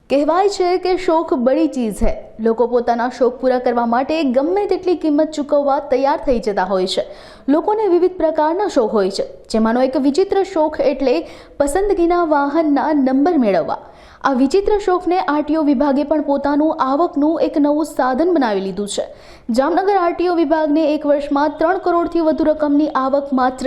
કહેવાય છે કે શોખ બડી ચીજ છે। લોકો પોતાના શોખ પૂરા કરવા માટે ગમે તેટલી કિંમત ચૂકવવા તૈયાર થઈ જતા હોય છે। લોકોને વિવિધ પ્રકારના શોખ હોય છે, જેમાંનો એક વિચિત્ર શોખ એટલે પસંદગીના વાહનના નંબર મેળવવા। આ વિચિત્ર શોખને આરટીઓ વિભાગે પણ પોતાનું આવકનું એક નવું સાધન બનાવી લીધું છે। જામનગર આરટીઓ વિભાગને એક વર્ષમાં 3 કરોડથી વધુ રકમની આવક માત્ર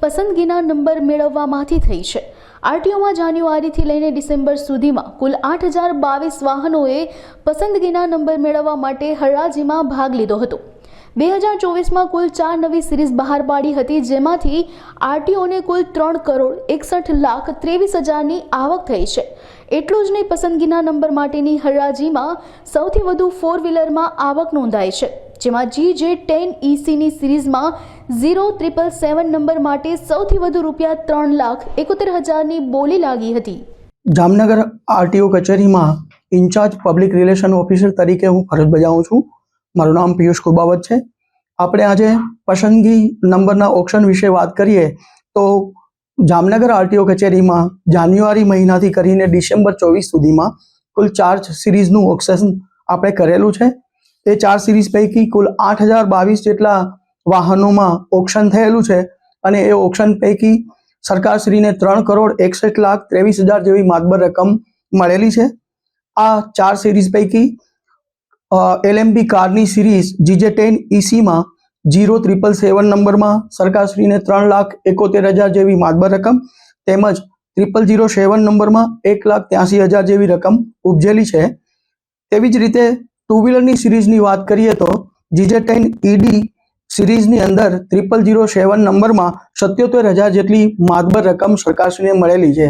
પસંદગીના નંબર મેળવવામાંથી થઈ છે। આરટીઓમાં જાન્યુઆરીથી લઈને ડિસેમ્બર સુધીમાં કુલ 8022 વાહનોએ પસંદગીના નંબર મેળવવા માટે હરાજીમાં ભાગ લીધો હતો। 2024માં કુલ 4 નવી સિરીઝ બહાર પાડી હતી, જેમાંથી આરટીઓને કુલ 3,61,23,000ની આવક થઈ છે। એટલું જ નહીં, પસંદગીના નંબર માટેની હરાજીમાં સૌથી વધુ 4 વ્હીલરમાં આવક નોંધાઈ છે, જેમાં GJ10ECની સિરીઝમાં 0777 નંબર માટે સૌથી વધુ રૂપિયા 3,71,000ની બોલી લાગી હતી। જામનગર આરટીઓ કચેરીમાં ઇન્ચાર્જ પબ્લિક રિલેશન ઓફિસર તરીકે હું ફરજ બજાવું છું। મારું નામ પિયુષ કુબાવત છે। આપણે આજે પસંદગી નંબરના ઓપ્શન વિશે વાત કરીએ તો જામનગર આરટીઓ કચેરીમાં જાન્યુઆરી મહિનાથી કરીને ડિસેમ્બર 24 સુધીમાં કુલ 4 સિરીઝનું ઓપ્શન આપણે કરેલું છે। તે 4 સિરીઝ પૈકી કુલ 8022 જેટલા વાહનોમાં ઓપ્શન થયેલું છે અને એ ઓપ્શન પૈકી સરકારશ્રીને 3,61,23,000 જેવી માતબર રકમ મળેલી છે। આ 4 સિરીઝ પૈકી એલએમબી કારની સિરીઝ GJ10ECમાં 0777 નંબરમાં સરકારશ્રીને 3,71,000 જેવી માતબર રકમ તેમજ 0007 નંબરમાં 1,83,000 જેવી રકમ ઉપજેલી છે। તેવી જ રીતે ટુ વ્હીલરની સિરીઝની વાત કરીએ તો GJ10ED સિરીઝની અંદર 0007 નંબરમાં 77,000 જેટલી માતબર રકમ સરકારશ્રીને મળેલી છે।